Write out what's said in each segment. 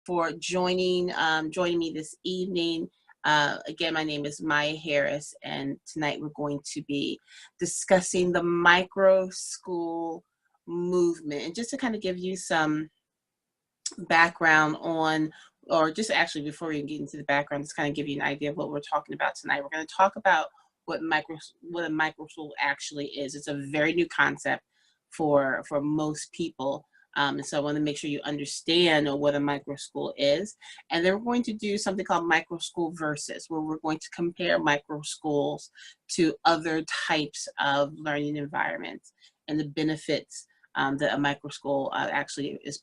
for joining me this evening. Again, my name is Maya Harris, and tonight we're going to be discussing the micro school movement. And just to kind of give you some background on, or just actually before we get into the background, just kind of give you an idea of what we're talking about tonight. We're going to talk about what a micro school actually is. It's a very new concept for most people. And so I want to make sure you understand what a micro school is. And then we're going to do something called micro school versus, where we're going to compare micro schools to other types of learning environments and the benefits that a micro school actually is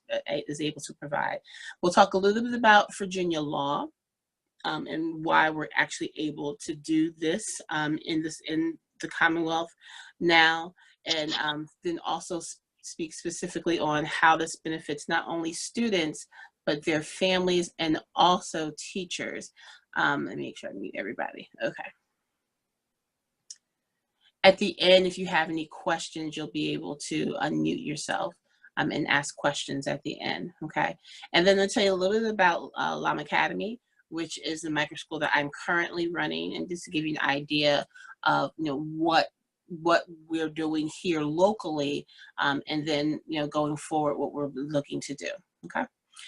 able to provide. We'll talk a little bit about Virginia law and why we're actually able to do this in the Commonwealth now, and then also speak specifically on how this benefits not only students but their families and also teachers. Let me make sure I mute everybody. Okay. At the end, if you have any questions, you'll be able to unmute yourself and ask questions at the end, okay? And then I'll tell you a little bit about LAMAcademy, which is the micro school that I'm currently running, and just to give you an idea of what we're doing here locally, and then going forward what we're looking to do, okay?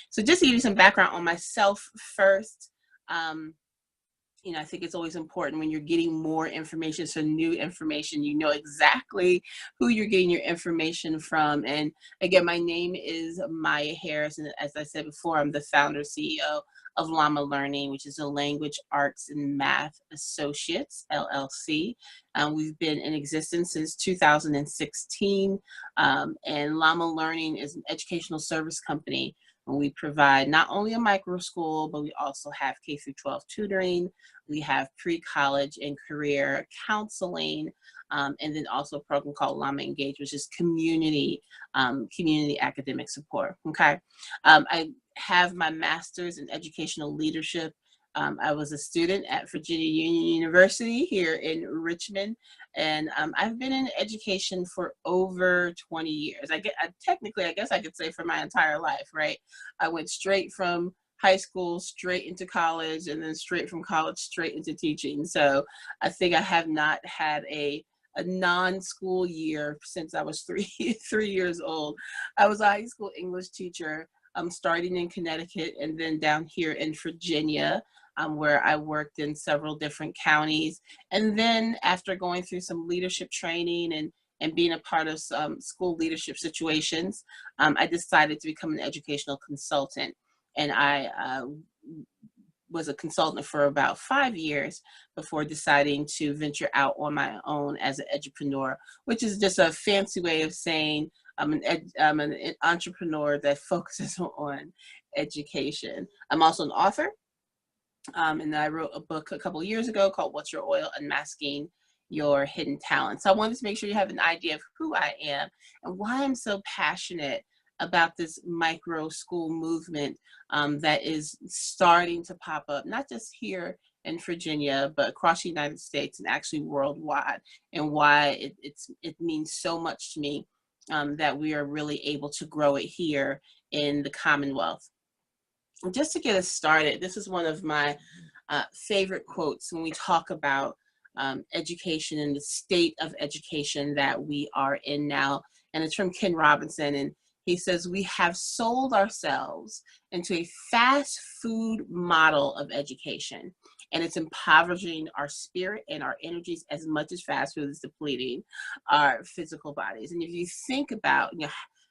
So just to give you some background on myself first, I think it's always important when you're getting more information, so new information, you know exactly who you're getting your information from. And again, my name is Maya Harris, and as I said before, I'm the founder CEO of Llama Learning, which is a Language, Arts, and Math Associates, LLC. We've been in existence since 2016, and Llama Learning is an educational service company. We provide not only a micro school, but we also have K-12 tutoring. We have pre-college and career counseling, and then also a program called Llama Engage, which is community academic support. Okay, I have my master's in educational leadership. I was a student at Virginia Union University here in Richmond, and I've been in education for over 20 years. Technically, I guess I could say for my entire life, right? I went straight from high school, straight into college, and then straight from college, straight into teaching. So I think I have not had a non-school year since I was three years old. I was a high school English teacher, starting in Connecticut and then down here in Virginia, where I worked in several different counties. And then after going through some leadership training and being a part of some school leadership situations, I decided to become an educational consultant. And I was a consultant for about 5 years before deciding to venture out on my own as an edupreneur, which is just a fancy way of saying I'm an entrepreneur that focuses on education. I'm also an author, and I wrote a book a couple of years ago called What's Your Oil? Unmasking Your Hidden Talent. So I wanted to make sure you have an idea of who I am and why I'm so passionate about this micro school movement that is starting to pop up, not just here in Virginia, but across the United States and actually worldwide, and why it means so much to me that we are really able to grow it here in the Commonwealth. Just to get us started, this is one of my favorite quotes when we talk about education and the state of education that we are in now. And it's from Ken Robinson, and he says, "We have sold ourselves into a fast food model of education, and it's impoverishing our spirit and our energies as much as fast food is depleting our physical bodies." And if you think about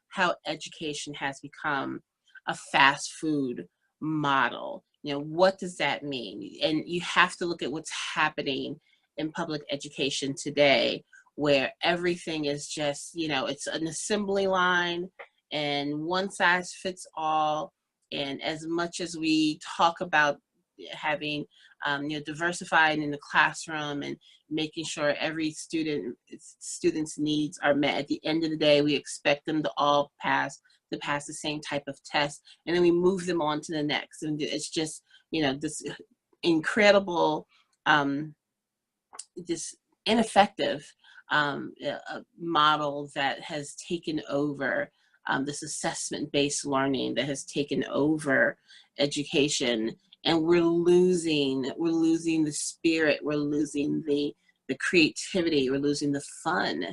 how education has become a fast food model, what does that mean? And you have to look at what's happening in public education today, where everything is just, it's an assembly line and one size fits all. And as much as we talk about having, diversifying in the classroom and making sure every student's needs are met, at the end of the day, we expect them to all pass the same type of test, and then we move them on to the next. And it's just, this incredible, this ineffective model that has taken over this assessment-based learning that has taken over education, and we're losing the spirit, we're losing the creativity, we're losing the fun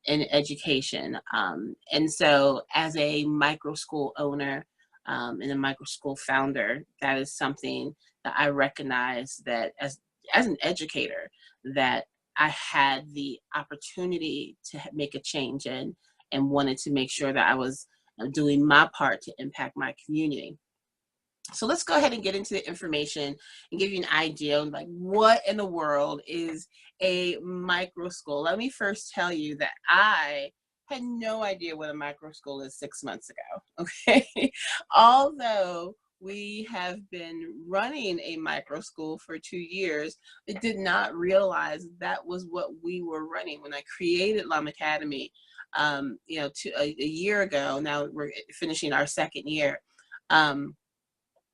in education. And so as a micro school owner and a micro school founder, that is something that I recognize, that as an educator, that I had the opportunity to make a change in, and wanted to make sure that I was doing my part to impact my community. So let's go ahead and get into the information and give you an idea of like what in the world is a micro school. Let me first tell you that I had no idea what a micro school is 6 months ago. Okay. Although we have been running a micro school for 2 years, I did not realize that was what we were running when I created LAMAcademy. A year ago. Now we're finishing our second year.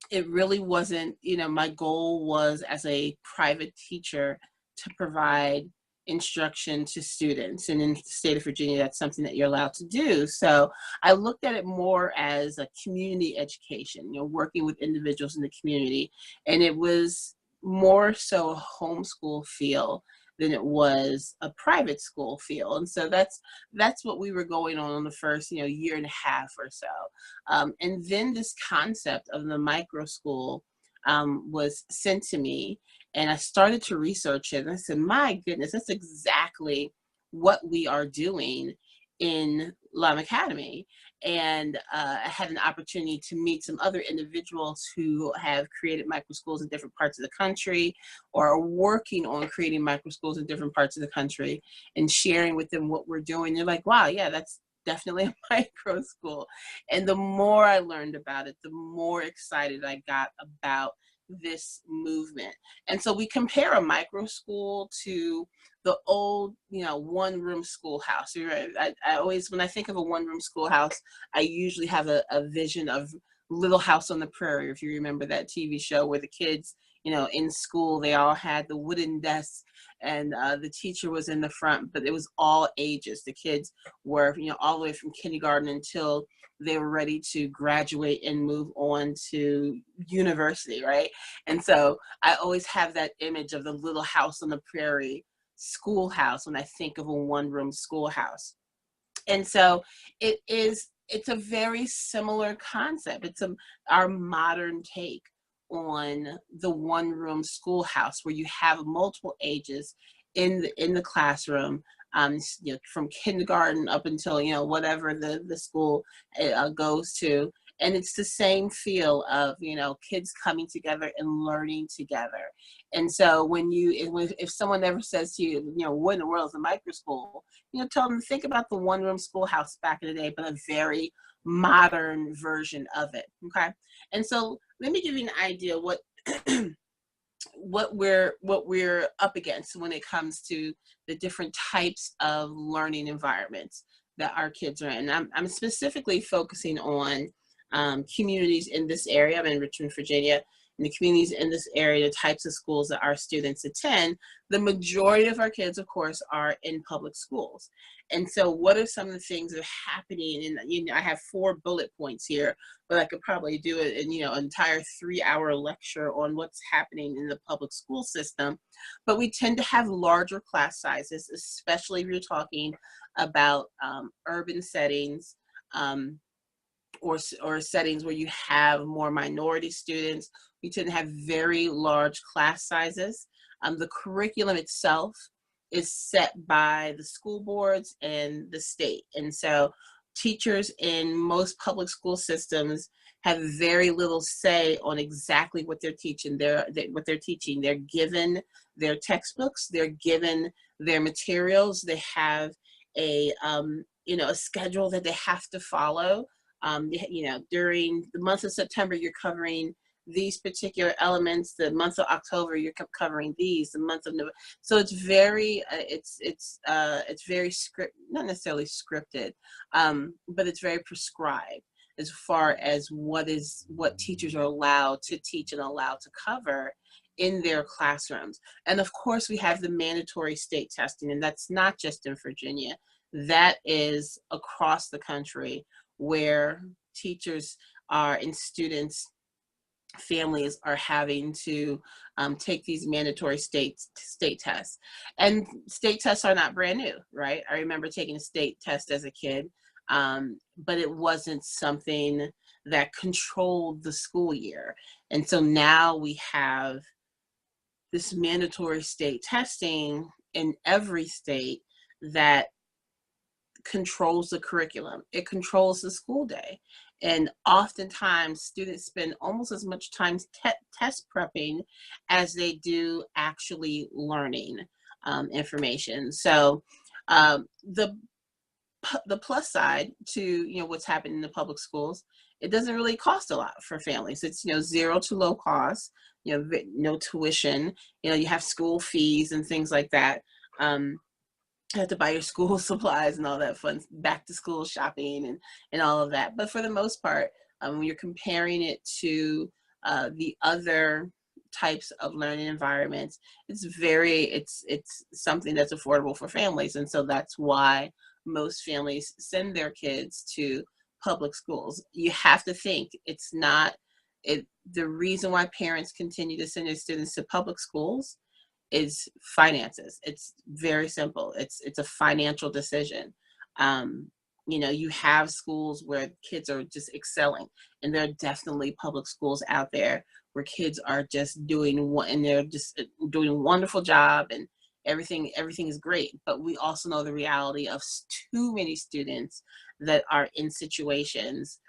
It really wasn't, my goal was, as a private teacher, to provide instruction to students. And in the state of Virginia, that's something that you're allowed to do. So I looked at it more as a community education, working with individuals in the community. And it was more so a homeschool feel than it was a private school feel. And so that's what we were going on the first, year and a half or so. And then this concept of the micro school was sent to me, and I started to research it. And I said, my goodness, that's exactly what we are doing in LAMAcademy. And I had an opportunity to meet some other individuals who have created micro schools in different parts of the country, or are working on creating micro schools in different parts of the country, and sharing with them what we're doing. They're like, wow, yeah, that's definitely a micro school. And the more I learned about it, the more excited I got about this movement. And so we compare a micro school to the old, one-room schoolhouse. I always, when I think of a one-room schoolhouse, I usually have a vision of Little House on the Prairie, if you remember that TV show, where the kids, in school, they all had the wooden desks, and the teacher was in the front, but it was all ages. The kids were, all the way from kindergarten until they were ready to graduate and move on to university, right? And so I always have that image of the Little House on the Prairie schoolhouse when I think of a one-room schoolhouse. And so it's a very similar concept. It's our modern take on the one-room schoolhouse, where you have multiple ages in the classroom, from kindergarten up until, whatever the school goes to. And it's the same feel of, kids coming together and learning together. And so if someone ever says to you, what in the world is a micro school? Tell them to think about the one-room schoolhouse back in the day, but a very modern version of it. Okay. And so let me give you an idea what what we're up against when it comes to the different types of learning environments that our kids are in. I'm specifically focusing on communities in this area. I'm in Richmond, Virginia. In the communities in this area, the types of schools that our students attend, the majority of our kids, of course, are in public schools. And so what are some of the things that are happening? And I have 4 bullet points here, but I could probably do it in, an entire 3-hour lecture on what's happening in the public school system. But we tend to have larger class sizes, especially if you're talking about urban settings, or settings where you have more minority students. We tend to have very large class sizes. The curriculum itself is set by the school boards and the state. And so teachers in most public school systems have very little say on exactly what they're teaching. They're given their textbooks, they're given their materials, they have a schedule that they have to follow. During the month of September, you're covering these particular elements. The month of October, you're covering these. The month of November. So it's very, very not necessarily scripted, but it's very prescribed as far as what teachers are allowed to teach and allowed to cover in their classrooms. And of course, we have the mandatory state testing, and that's not just in Virginia. That is across the country, where teachers are and students, families are having to take these mandatory state tests. And state tests are not brand new, right? I remember taking a state test as a kid, but it wasn't something that controlled the school year. And so now we have this mandatory state testing in every state that controls the curriculum. It controls the school day. And oftentimes students spend almost as much time test prepping as they do actually learning information. So the plus side to, you know, what's happening in the public schools, it doesn't really cost a lot for families. It's, you know, zero to low cost, you know, no tuition, you know, you have school fees and things like that. You have to buy your school supplies and all that fun back to school shopping and all of that. But for the most part, when you're comparing it to the other types of learning environments, it's something that's affordable for families. And so that's why most families send their kids to public schools. You have to think it's not the reason why parents continue to send their students to public schools is finances. It's very simple. It's a financial decision. You know, you have schools where kids are just excelling, and there are definitely public schools out there where kids are just doing and they're just doing a wonderful job, and everything is great. But we also know the reality of too many students that are in situations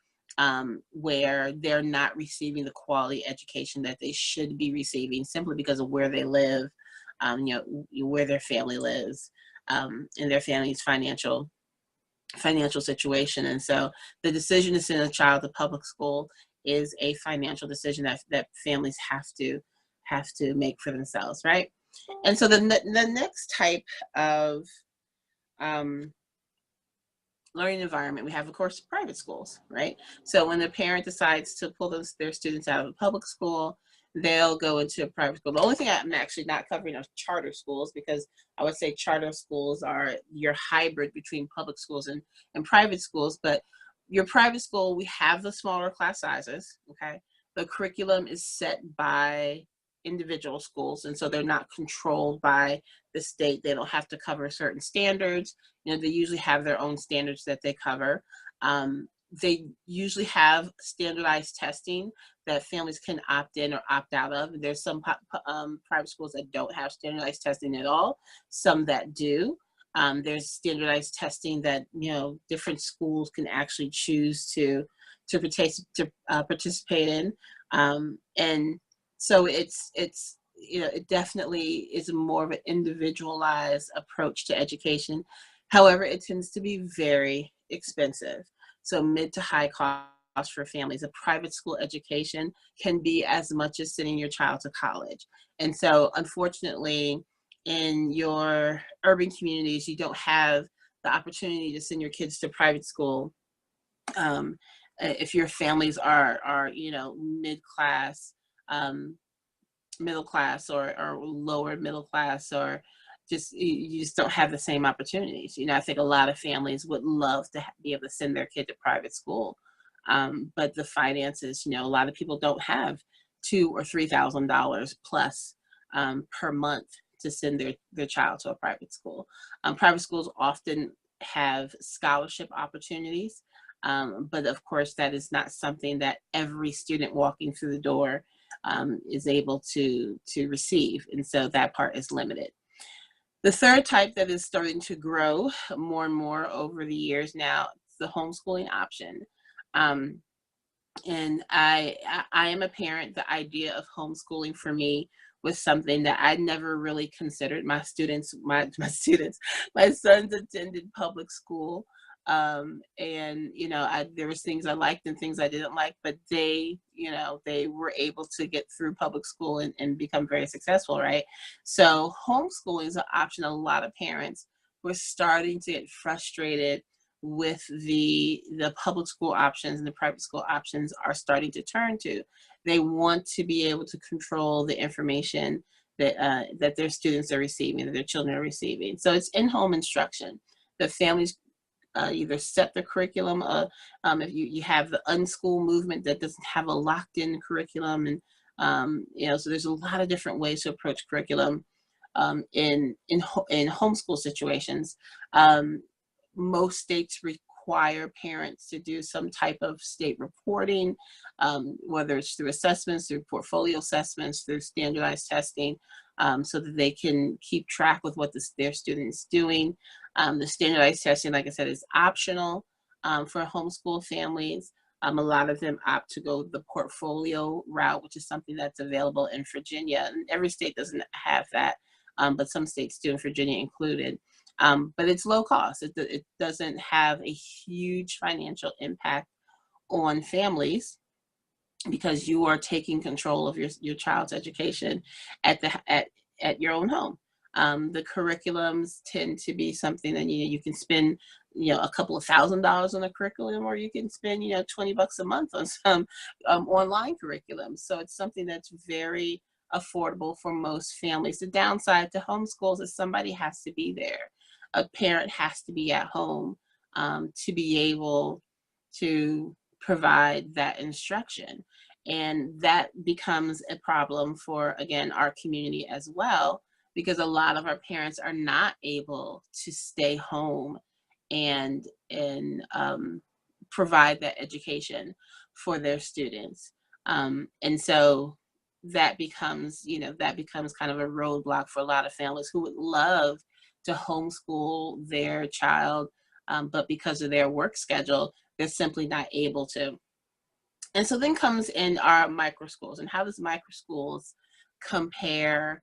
where they're not receiving the quality education that they should be receiving simply because of where they live, you know, where their family lives, and their family's financial situation. And so the decision to send a child to public school is a financial decision that families have to make for themselves, right? And so the next type of learning environment we have, of course, private schools, right? So when the parent decides to pull their students out of a public school, they'll go into a private school. The only thing I'm actually not covering are charter schools, because I would say charter schools are your hybrid between public schools and private schools. But your private school, we have the smaller class sizes, okay? The curriculum is set by individual schools, and so they're not controlled by the state. They don't have to cover certain standards. You know, they usually have their own standards that they cover. They usually have standardized testing that families can opt in or opt out of. There's some private schools that don't have standardized testing at all, some that do. There's standardized testing that, you know, different schools can actually choose to participate in. And so it's you know, it definitely is more of an individualized approach to education. However, it tends to be very expensive. So mid to high cost for families. A private school education can be as much as sending your child to college. And so unfortunately, in your urban communities, you don't have the opportunity to send your kids to private school. If your families are you know, mid-class, middle class, or lower middle class, or you just don't have the same opportunities. You know, I think a lot of families would love to be able to send their kid to private school, but the finances, you know, a lot of people don't have $2,000 or $3,000 plus per month to send their child to a private school. Private schools often have scholarship opportunities, but of course that is not something that every student walking through the door is able to receive, and so that part is limited. The third type that is starting to grow more and more over the years now is the homeschooling option. And I am a parent. The idea of homeschooling for me was something that I never really considered. My sons attended public school. And, you know, there was things I liked and things I didn't like, but they, you know, they were able to get through public school and become very successful, right? So homeschooling is an option a lot of parents were starting to get frustrated with the public school options, and the private school options are starting to turn to. They want to be able to control the information that their students are receiving, that their children are receiving. So it's in-home instruction. The families either set the curriculum, if you have the unschool movement that doesn't have a locked-in curriculum, and so there's a lot of different ways to approach curriculum in homeschool situations. Most states require parents to do some type of state reporting, whether it's through assessments, through portfolio assessments, through standardized testing, so that they can keep track with what their students doing. The standardized testing, like I said, is optional for homeschool families. A lot of them opt to go the portfolio route, which is something that's available in Virginia. And every state doesn't have that, but some states do, and Virginia included. But it's low cost. It doesn't have a huge financial impact on families because you are taking control of your child's education at your own home. The curriculums tend to be something that you can spend a couple of $1,000s on a curriculum, or you can spend $20 a month on some online curriculum. So it's something that's very affordable for most families. The downside to homeschools is somebody has to be there. A parent has to be at home to be able to provide that instruction. And that becomes a problem for, again, our community as well, because a lot of our parents are not able to stay home and provide that education for their students. And so that becomes kind of a roadblock for a lot of families who would love to homeschool their child, but because of their work schedule, they're simply not able to. And so then comes in our micro schools, and how does micro schools compare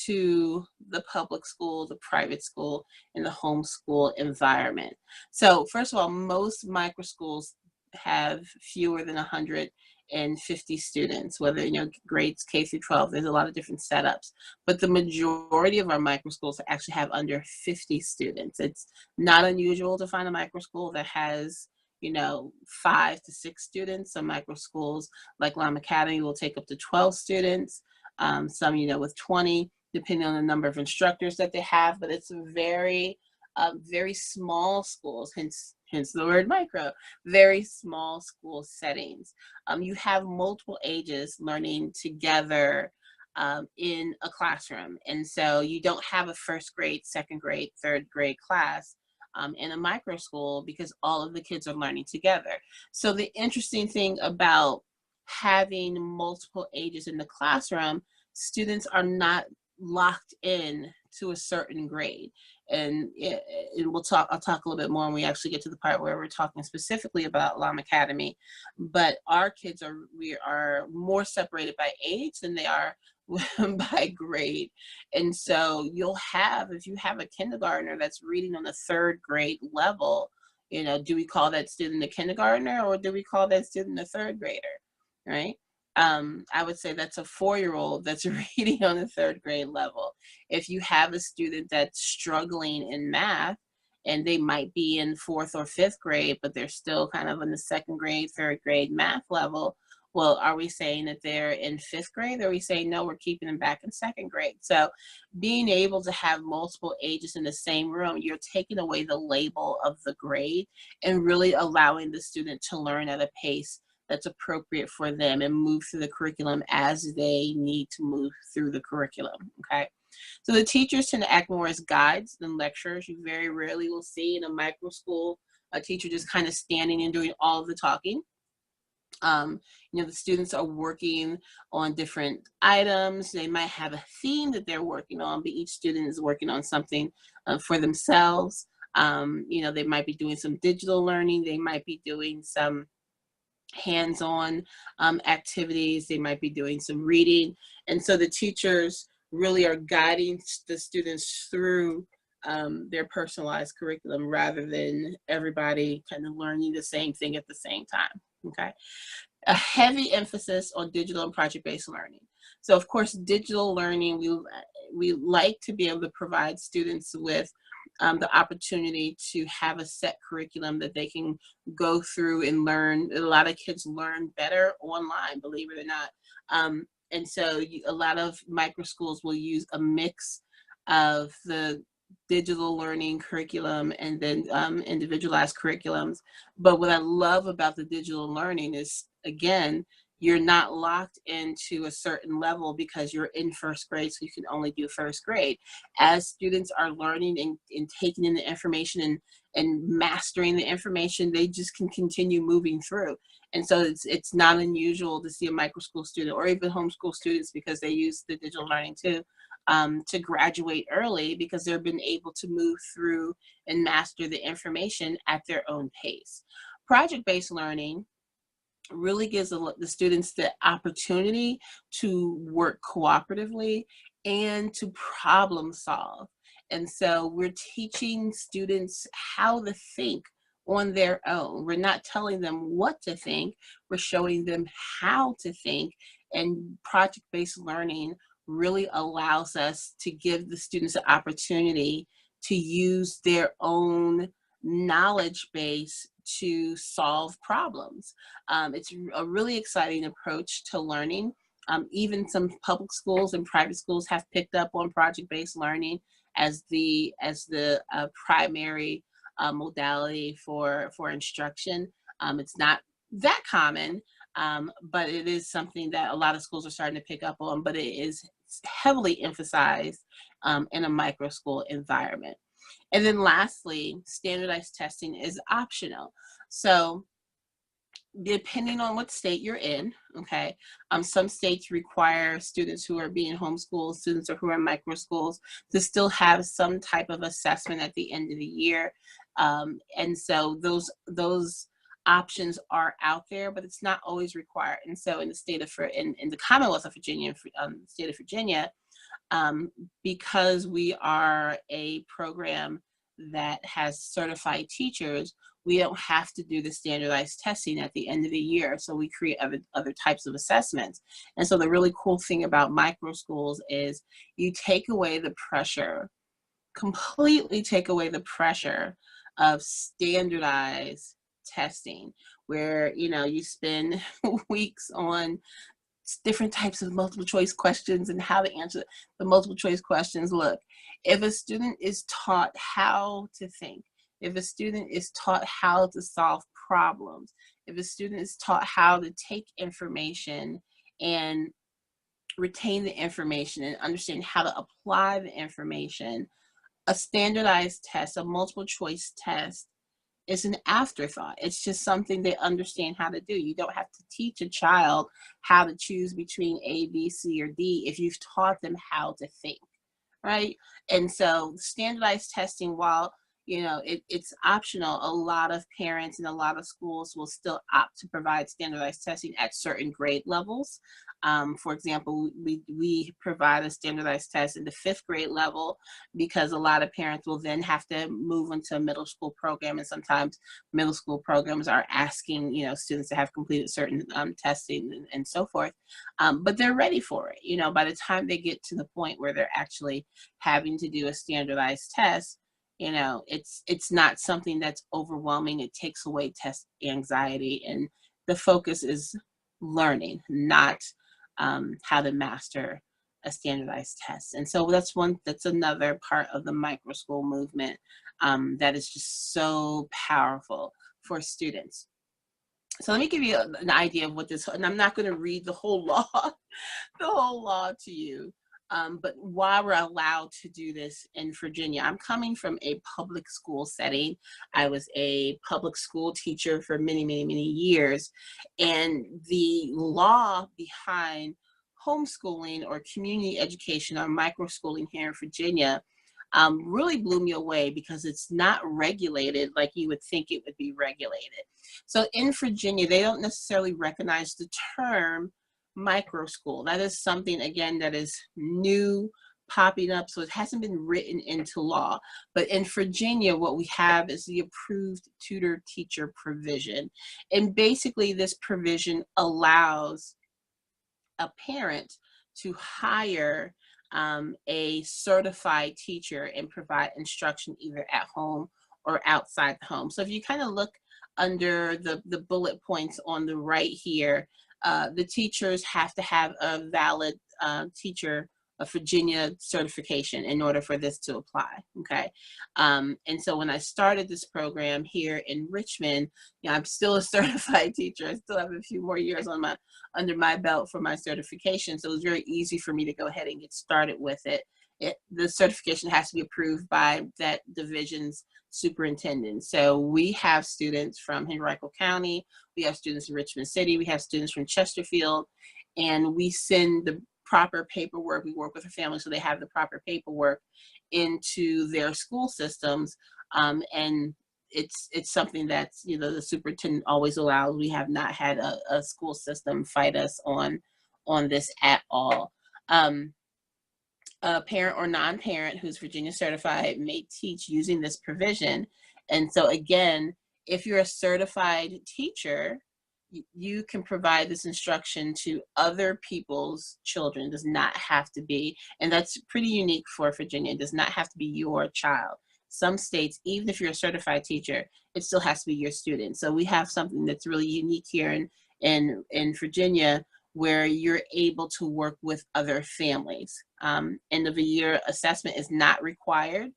to the public school, the private school, and the homeschool environment? So first of all, most micro schools have fewer than 150 students, whether grades K through 12. There's a lot of different setups, but the majority of our micro schools actually have under 50 students. It's not unusual to find a micro school that has 5 to 6 students. Some micro schools like LAMApreneur will take up to 12 students, some with 20, depending on the number of instructors that they have. But it's a very very small schools, hence the word micro, very small school settings. You have multiple ages learning together in a classroom. And so you don't have a first grade, second grade, third grade class in a micro school, because all of the kids are learning together. So the interesting thing about having multiple ages in the classroom, students are not locked in to a certain grade. And I'll talk a little bit more when we actually get to the part where we're talking specifically about LAMApreneur. But our kids we are more separated by age than they are by grade. And so if you have a kindergartner that's reading on the third grade level, do we call that student a kindergartner, or do we call that student a third grader, right? I would say that's a 4-year-old that's reading on the third grade level. If you have a student that's struggling in math, and they might be in 4th or 5th grade, but they're still kind of in the second grade, third grade math level, well, are we saying that they're in 5th grade? Or are we saying, no, we're keeping them back in 2nd grade? So being able to have multiple ages in the same room, you're taking away the label of the grade and really allowing the student to learn at a pace that's appropriate for them and move through the curriculum as they need to move through the curriculum, okay? So the teachers tend to act more as guides than lecturers. You very rarely will see in a micro school a teacher just kind of standing and doing all of the talking. The students are working on different items. They might have a theme that they're working on, but each student is working on something for themselves. They might be doing some digital learning. They might be doing some hands-on activities. They might be doing some reading. And so the teachers really are guiding the students through their personalized curriculum, rather than everybody kind of learning the same thing at the same time, okay? A heavy emphasis on digital and project-based learning. So of course, digital learning, we like to be able to provide students with the opportunity to have a set curriculum that they can go through and learn. A lot of kids learn better online, believe it or not. And so a lot of micro schools will use a mix of the digital learning curriculum and then individualized curriculums. But what I love about the digital learning is, again, you're not locked into a certain level because you're in first grade, so you can only do first grade. As students are learning and taking in the information and mastering the information, they just can continue moving through. And so it's not unusual to see a micro school student or even homeschool students, because they use the digital learning too, to graduate early because they've been able to move through and master the information at their own pace. Project-based learning really gives the students the opportunity to work cooperatively and to problem solve. And so we're teaching students how to think on their own. We're not telling them what to think, we're showing them how to think. And project-based learning really allows us to give the students the opportunity to use their own knowledge base to solve problems. It's a really exciting approach to learning. Even some public schools and private schools have picked up on project-based learning as the primary modality for instruction. It's not that common, but it is something that a lot of schools are starting to pick up on, but it is heavily emphasized in a micro school environment. And then lastly, standardized testing is optional. So depending on what state you're in, okay, some states require students who are being homeschooled, students or who are in micro schools, to still have some type of assessment at the end of the year. And so those options are out there, but it's not always required. And so in the state of, in the Commonwealth of Virginia, state of Virginia, because we are a program that has certified teachers, we don't have to do the standardized testing at the end of the year. So we create other types of assessments. And so the really cool thing about micro schools is you take away the pressure, completely take away the pressure of standardized testing, where, you know, you spend weeks on different types of multiple choice questions and how to answer the multiple choice questions. Look, if a student is taught how to think, if a student is taught how to solve problems, if a student is taught how to take information and retain the information and understand how to apply the information, a standardized test, a multiple choice test, is an afterthought. It's just something they understand how to do. You don't have to teach a child how to choose between A, B, C, or D if you've taught them how to think, right? And so standardized testing, while, you know, it's optional, a lot of parents and a lot of schools will still opt to provide standardized testing at certain grade levels. For example, we provide a standardized test in the 5th grade level because a lot of parents will then have to move into a middle school program, and sometimes middle school programs are asking, you know, students to have completed certain testing and so forth. But they're ready for it. You know, by the time they get to the point where they're actually having to do a standardized test, you know, it's not something that's overwhelming. It takes away test anxiety, and the focus is learning, not how to master a standardized test. And so that's another part of the micro school movement that is just so powerful for students. So let me give you an idea of what this, and I'm not going to read the whole law, the whole law to you. But why we're allowed to do this in Virginia. I'm coming from a public school setting. I was a public school teacher for many, many, many years. And the law behind homeschooling or community education or microschooling here in Virginia really blew me away, because it's not regulated like you would think it would be regulated. So in Virginia, they don't necessarily recognize the term micro school. That is something, again, that is new, popping up, so it hasn't been written into law. But in Virginia, what we have is the approved tutor teacher provision. And basically this provision allows a parent to hire a certified teacher and provide instruction either at home or outside the home. So if you kind of look under the bullet points on the right here, the teachers have to have a valid teacher a Virginia certification in order for this to apply. Okay. And so when I started this program here in Richmond, I'm still a certified teacher. I still have a few more years under my belt for my certification. So it was very easy for me to go ahead and get started with it. The certification has to be approved by that division's superintendent. So we have students from Henrico County, we have students in Richmond City, we have students from Chesterfield, and we send the proper paperwork. We work with the family so they have the proper paperwork into their school systems. And it's something that's, the superintendent always allows. We have not had a school system fight us on this at all. A parent or non-parent who's Virginia certified may teach using this provision. And so again, if you're a certified teacher, you can provide this instruction to other people's children. It does not have to be, and that's pretty unique for Virginia, it does not have to be your child. Some states, even if you're a certified teacher, it still has to be your student. So we have something that's really unique here in Virginia, where you're able to work with other families. End of the year assessment is not required.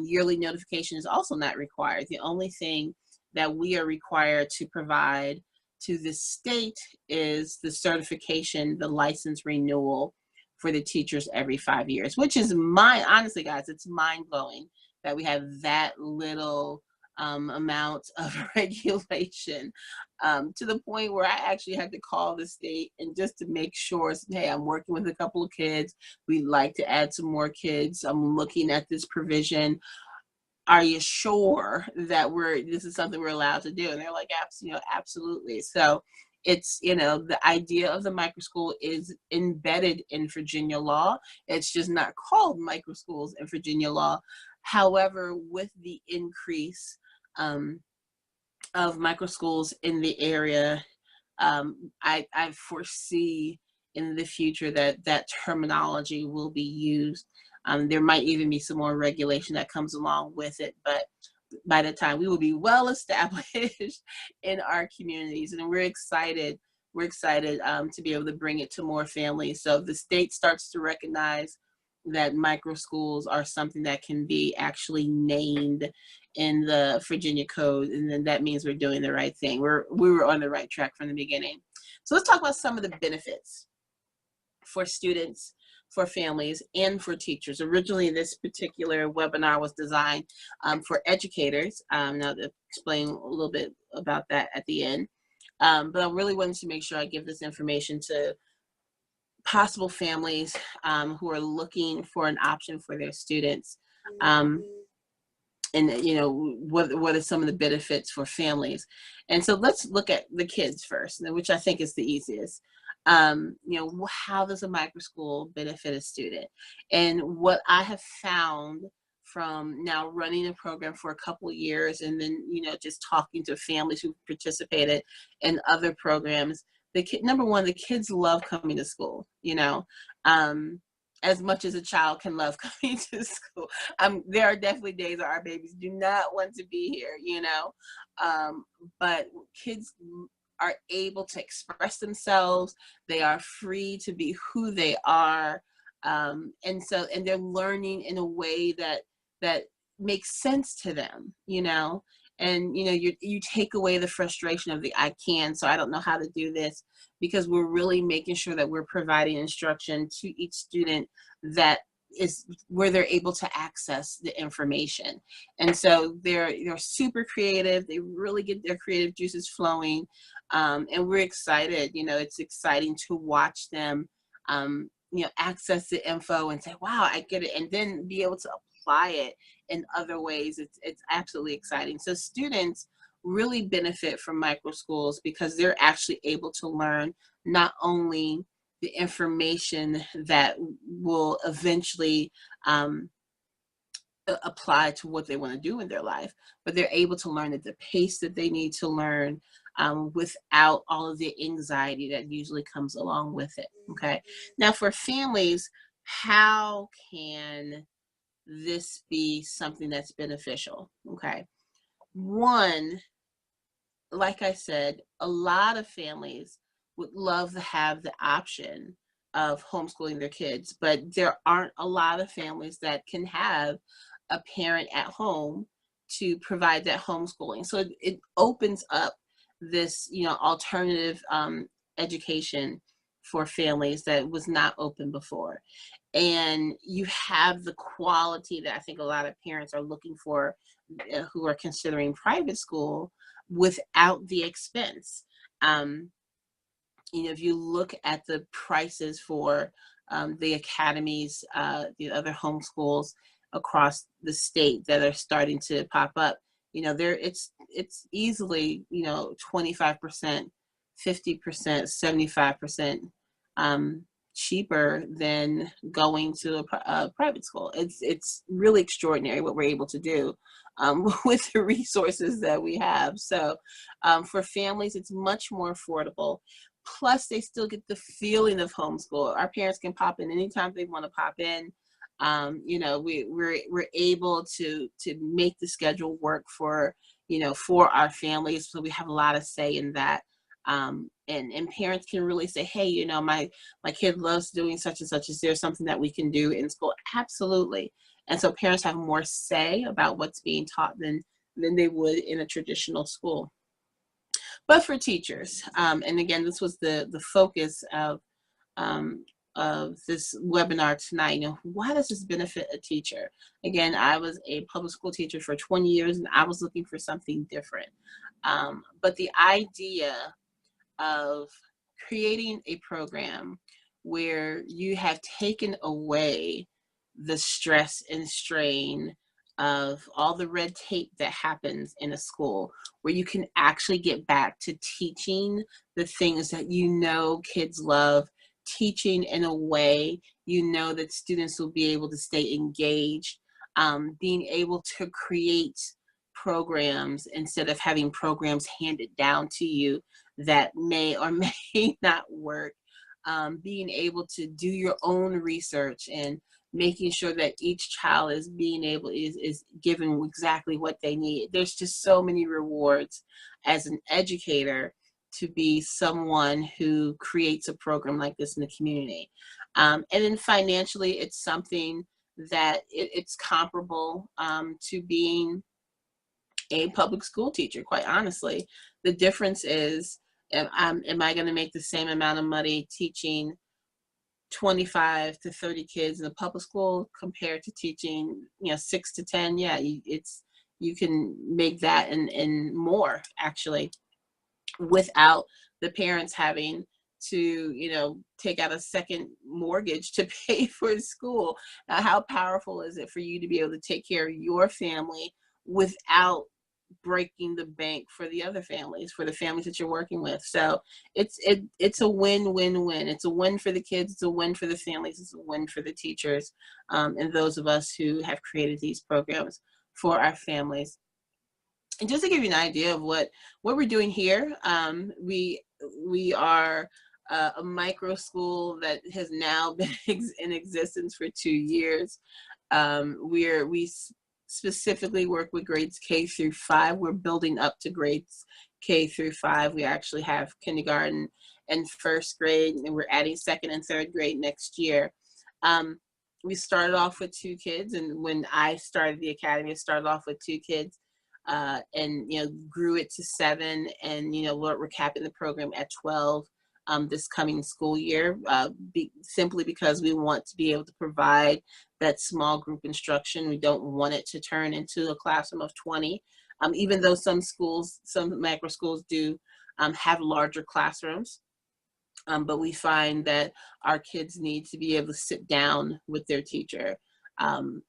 Yearly notification is also not required. The only thing that we are required to provide to the state is the certification, the license renewal for the teachers every 5 years, which is honestly, guys, it's mind-blowing that we have that little amount of regulation, to the point where I actually had to call the state and just to make sure, hey, I'm working with a couple of kids. We'd like to add some more kids. I'm looking at this provision. Are you sure that this is something we're allowed to do? And they're like, absolutely. So it's, the idea of the microschool is embedded in Virginia law. It's just not called microschools in Virginia law. However, with the increase of microschools in the area, I foresee in the future that terminology will be used. There might even be some more regulation that comes along with it, but by the time we will be well established in our communities, and we're excited. We're excited to be able to bring it to more families. So if the state starts to recognize that micro schools are something that can be actually named in the Virginia Code, and then that means we're doing the right thing. We were on the right track from the beginning. So let's talk about some of the benefits for students, for families, and for teachers. Originally, this particular webinar was designed for educators. Now to explain a little bit about that at the end. But I really wanted to make sure I give this information to possible families who are looking for an option for their students. And what are some of the benefits for families? And so let's look at the kids first, which I think is the easiest. How does a microschool benefit a student? And what I have found from now running a program for a couple of years, and then just talking to families who participated in other programs, number one, the kids love coming to school. As much as a child can love coming to school. There are definitely days that our babies do not want to be here, but kids are able to express themselves. They are free to be who they are. And they're learning in a way that makes sense to them, and you take away the frustration of the I can, so I don't know how to do this, because we're really making sure that we're providing instruction to each student that is where they're able to access the information. And so they're super creative. They really get their creative juices flowing. And we're excited. It's exciting to watch them access the info and say, wow, I get it, and then be able to apply it in other ways. It's absolutely exciting. So students really benefit from micro schools because they're actually able to learn not only the information that will eventually apply to what they want to do in their life, but they're able to learn at the pace that they need to learn without all of the anxiety that usually comes along with it. Okay. Now for families, how can this be something that's beneficial? Okay. One, like I said, a lot of families would love to have the option of homeschooling their kids, but there aren't a lot of families that can have a parent at home to provide that homeschooling. So it opens up this, alternative education for families that was not open before. And you have the quality that I think a lot of parents are looking for, who are considering private school, without the expense. Um, if you look at the prices for the academies, the other homeschools across the state that are starting to pop up, there it's easily 25%, 50%, 75% cheaper than going to a private school. It's really extraordinary what we're able to do with the resources that we have. So for families, it's much more affordable. Plus, they still get the feeling of homeschool. Our parents can pop in anytime they want to pop in. We're able to make the schedule work for our families. So we have a lot of say in that. And parents can really say, hey, my kid loves doing such and such. Is there something that we can do in school? Absolutely. And so parents have more say about what's being taught than they would in a traditional school. But for teachers, and again, this was the focus of this webinar tonight. Why does this benefit a teacher? Again, I was a public school teacher for 20 years, and I was looking for something different. But the idea of creating a program where you have taken away the stress and strain of all the red tape that happens in a school, where you can actually get back to teaching the things that kids love, teaching in a way that students will be able to stay engaged, being able to create programs instead of having programs handed down to you that may or may not work, being able to do your own research and making sure that each child is given exactly what they need. There's just so many rewards as an educator to be someone who creates a program like this in the community. And then financially, it's something that it's comparable to being a public school teacher, quite honestly. The difference is, am I going to make the same amount of money teaching 25 to 30 kids in a public school compared to teaching 6 to 10? Yeah, you can make that and more, actually, without the parents having to take out a second mortgage to pay for school. Now, how powerful is it for you to be able to take care of your family without breaking the bank for the other families, for the families that you're working with? So it's a win-win-win. It's a win for the kids, it's a win for the families, it's a win for the teachers, and those of us who have created these programs for our families. And just to give you an idea of what we're doing here, we are a micro school that has now been in existence for 2 years. We specifically work with grades K through 5. We're building up to grades K through 5. We actually have kindergarten and first grade, and we're adding second and third grade next year. We started off with 2 kids, and when I started the academy, I started off with 2 kids, and grew it to 7, and we're capping the program at 12 this coming school year, simply because we want to be able to provide that small group instruction. We don't want it to turn into a classroom of 20, even though some macro schools do have larger classrooms. But we find that our kids need to be able to sit down with their teacher,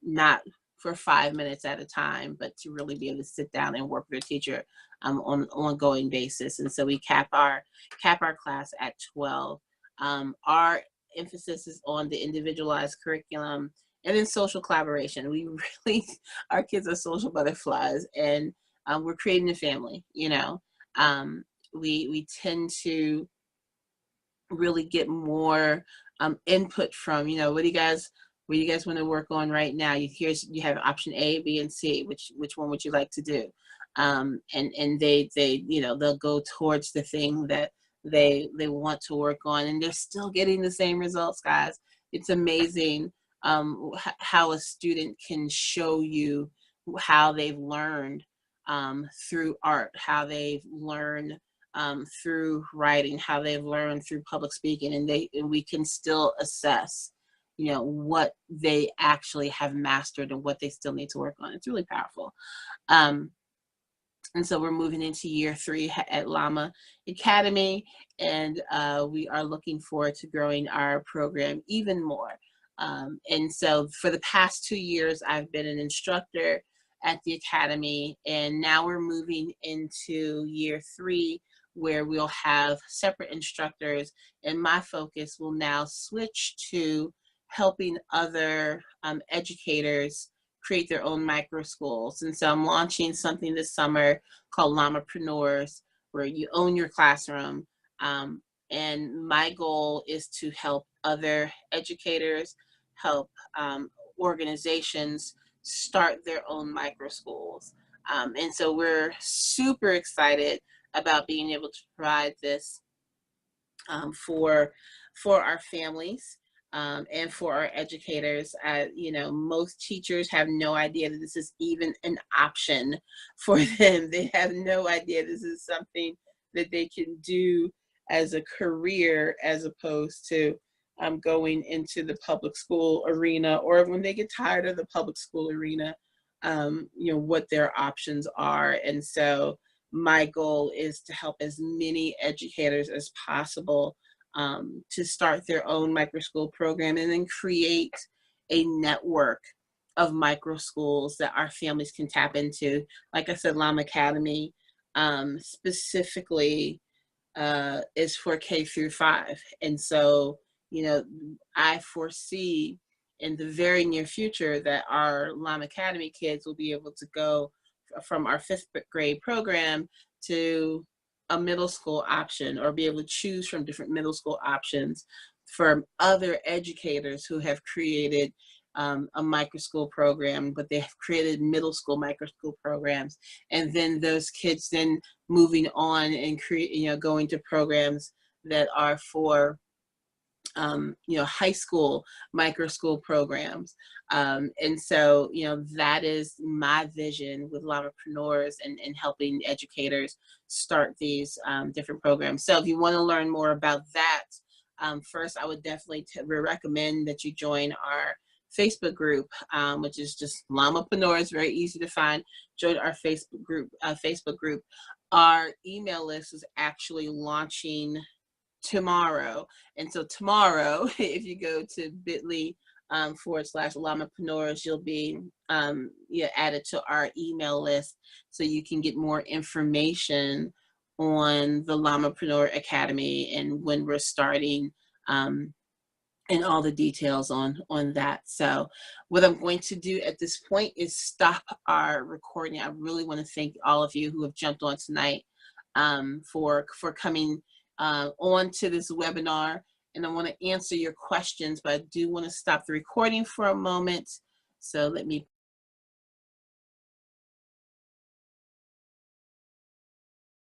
not for 5 minutes at a time, but to really be able to sit down and work with their teacher on an ongoing basis. And so we cap our class at 12. Our emphasis is on the individualized curriculum and then social collaboration. Our kids are social butterflies, and we're creating a family. We tend to really get more input from, what do you guys want to work on right now? You have option A, B, and C. Which one would you like to do? And they they'll go towards the thing that they want to work on, and they're still getting the same results, guys. It's amazing how a student can show you how they've learned through art, how they've learned through writing, how they've learned through public speaking, and we can still assess, you know, what they actually have mastered and what they still need to work on. It's really powerful. And so we're moving into year 3 at Llama Academy, and we are looking forward to growing our program even more. And so for the past 2 years, I've been an instructor at the Academy, and now we're moving into year 3, where we'll have separate instructors, and my focus will now switch to helping other educators create their own micro schools. And so I'm launching something this summer called LAMApreneurs, where you own your classroom. And my goal is to help other educators, help organizations start their own micro schools. And so we're super excited about being able to provide this for our families. And for our educators. You know, most teachers have no idea that this is even an option for them. They have no idea this is something that they can do as a career, as opposed to going into the public school arena, or when they get tired of the public school arena, you know, what their options are. And so my goal is to help as many educators as possible to start their own micro school program, and then create a network of micro schools that our families can tap into. Like I said, Llama Academy specifically is for K through 5. And so, you know, I foresee in the very near future that our Llama Academy kids will be able to go from our 5th grade program to a middle school option, or be able to choose from different middle school options from other educators who have created a micro school program, but they have created middle school micro school programs. And then those kids then moving on and going to programs that are for you know, high school micro school programs. And so, you know, that is my vision with LAMApreneurs, and helping educators start these different programs. So if you want to learn more about that, first, I would definitely recommend that you join our Facebook group, which is just LAMApreneurs, very easy to find. Join our Facebook group. Our email list is actually launching tomorrow. And so tomorrow, if you go to bit.ly/LAMApreneurs, you'll be added to our email list, so you can get more information on the LAMApreneur Academy and when we're starting, and all the details on that. So what I'm going to do at this point is stop our recording. I really want to thank all of you who have jumped on tonight for coming on to this webinar, and I want to answer your questions, but I do want to stop the recording for a moment. So let me